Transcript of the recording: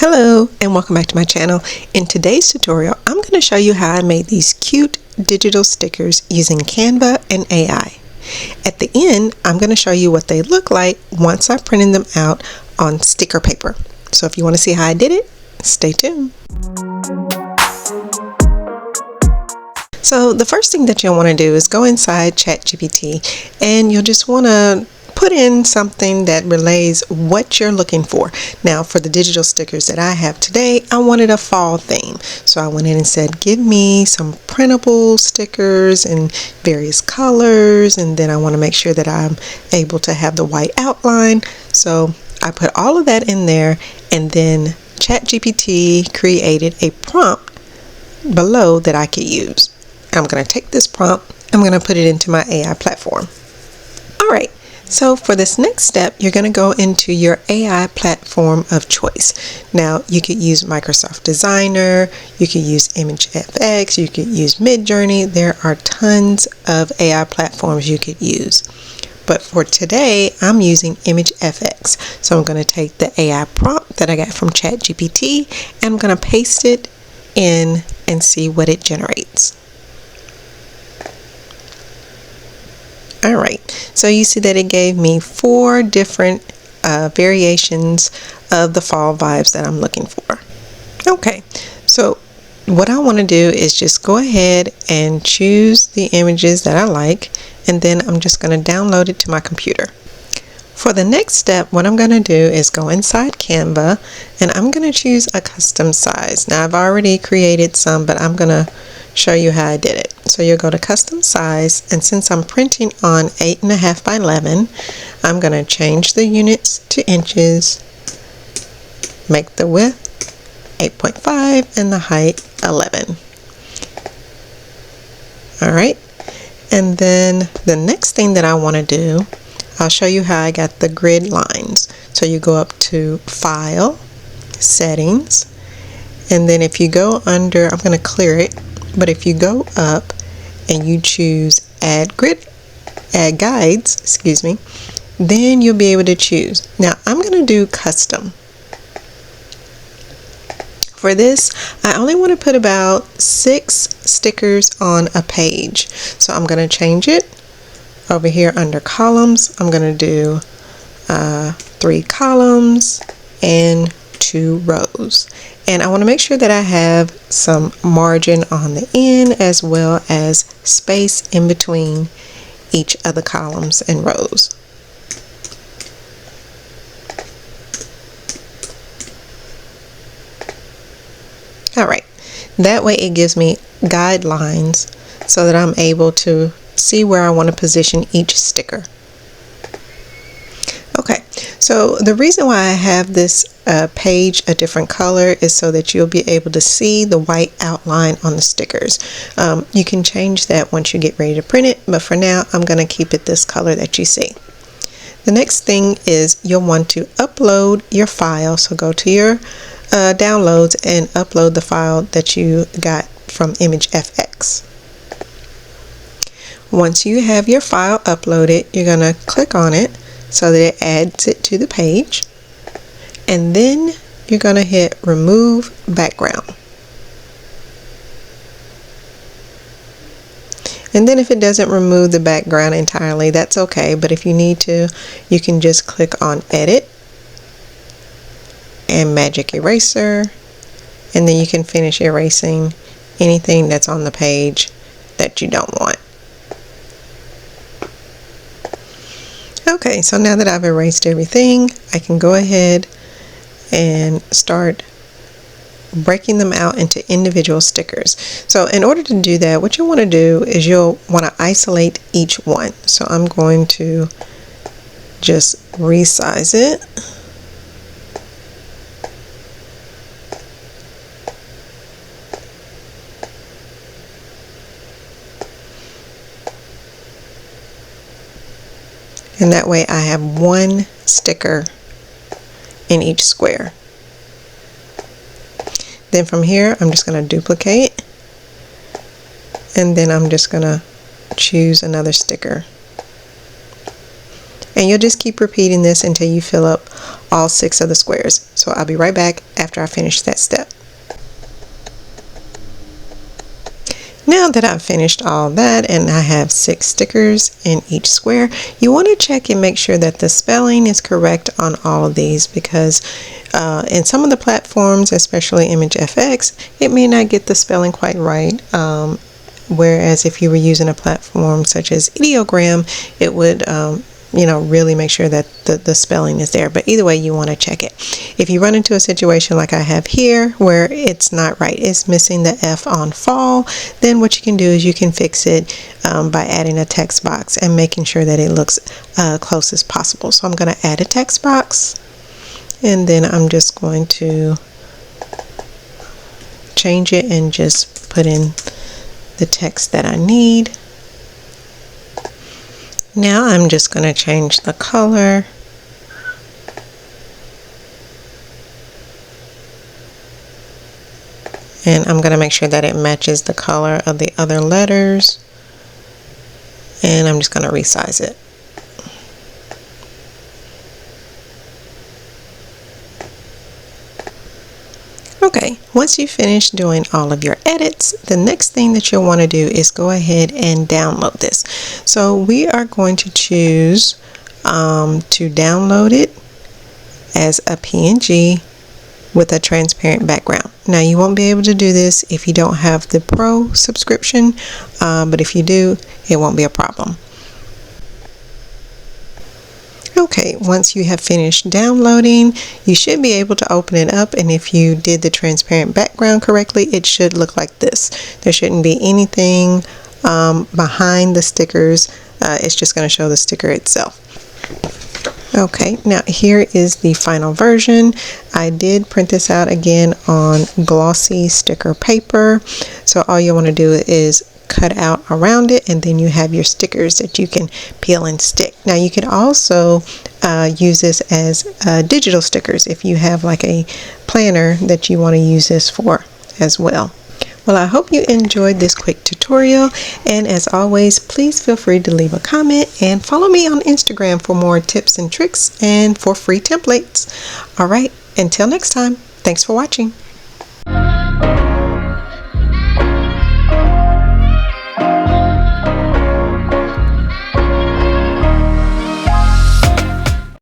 Hello and welcome back to my channel. In today's tutorial, I'm going to show you how I made these cute digital stickers using Canva and AI. At the end, I'm going to show you what they look like once I printed them out on sticker paper. So if you want to see how I did it, stay tuned. So the first thing that you'll want to do is go inside ChatGPT and you'll just want to put in something that relays what you're looking for. Now for the digital stickers that I have today, I wanted a fall theme. So I went in and said, give me some printable stickers in various colors, and then I want to make sure that I'm able to have the white outline. So I put all of that in there, and then ChatGPT created a prompt below that I could use. I'm going to take this prompt, I'm going to put it into my AI platform. Alright, so for this next step, you're going to go into your AI platform of choice. Now, you could use Microsoft Designer, you could use ImageFX, you could use Midjourney. There are tons of AI platforms you could use. But for today, I'm using ImageFX. So I'm going to take the AI prompt that I got from ChatGPT and I'm going to paste it in and see what it generates. Alright, so you see that it gave me 4 different variations of the fall vibes that I'm looking for. Okay, so what I want to do is just go ahead and choose the images that I like, and then I'm just going to download it to my computer. For the next step, what I'm going to do is go inside Canva and I'm going to choose a custom size. Now I've already created some, but I'm going to show you how I did it. So you'll go to custom size, and since I'm printing on 8.5 by 11, I'm going to change the units to inches, make the width 8.5 and the height 11. Alright, and then the next thing that I want to do, I'll show you how I got the grid lines. So you go up to File, Settings, and then if you go under, I'm going to clear it, but if you go up and you choose Add Guides, then you'll be able to choose. Now I'm going to do Custom. For this, I only want to put about 6 stickers on a page. So I'm going to change it. Over here under columns, I'm going to do 3 columns and 2 rows. And I want to make sure that I have some margin on the end as well as space in between each of the columns and rows. Alright, that way it gives me guidelines so that I'm able to see where I want to position each sticker. Okay, so the reason why I have this page a different color is so that you'll be able to see the white outline on the stickers. You can change that once you get ready to print it, but for now I'm going to keep it this color that you see. The next thing is you'll want to upload your file, so go to your downloads and upload the file that you got from ImageFX. Once you have your file uploaded, you're going to click on it so that it adds it to the page, and then you're going to hit Remove Background. And then if it doesn't remove the background entirely, that's okay, but if you need to, you can just click on Edit and Magic Eraser, and then you can finish erasing anything that's on the page that you don't want. Okay, so now that I've erased everything, I can go ahead and start breaking them out into individual stickers. So in order to do that, what you want to do is you'll want to isolate each one. So I'm going to just resize it. And that way I have one sticker in each square. Then from here, I'm just going to duplicate, and then I'm just going to choose another sticker. And you'll just keep repeating this until you fill up all 6 of the squares. So I'll be right back after I finish that step. Now that I've finished all that and I have 6 stickers in each square, you want to check and make sure that the spelling is correct on all of these, because in some of the platforms, especially ImageFX, it may not get the spelling quite right. Whereas if you were using a platform such as Ideogram, it would really make sure that the spelling is there. But either way, you want to check it. If you run into a situation like I have here where it's not right, it's missing the F on fall, then what you can do is you can fix it by adding a text box and making sure that it looks close as possible. So I'm going to add a text box, and then I'm just going to change it and just put in the text that I need. Now I'm just going to change the color. And I'm going to make sure that it matches the color of the other letters. And I'm just going to resize it. Okay, once you finish doing all of your edits, the next thing that you'll want to do is go ahead and download this. So we are going to choose to download it as a PNG with a transparent background. Now you won't be able to do this if you don't have the Pro subscription, but if you do, it won't be a problem. Okay, once you have finished downloading, you should be able to open it up, and if you did the transparent background correctly, it should look like this. There shouldn't be anything behind the stickers. It's just going to show the sticker itself. Okay, now here is the final version. I did print this out again on glossy sticker paper. So all you want to do is cut out around it, and then you have your stickers that you can peel and stick. Now you could also use this as digital stickers if you have like a planner that you want to use this for as well. Well, I hope you enjoyed this quick tutorial, and as always, please feel free to leave a comment and follow me on Instagram for more tips and tricks and for free templates. All right, until next time, thanks for watching.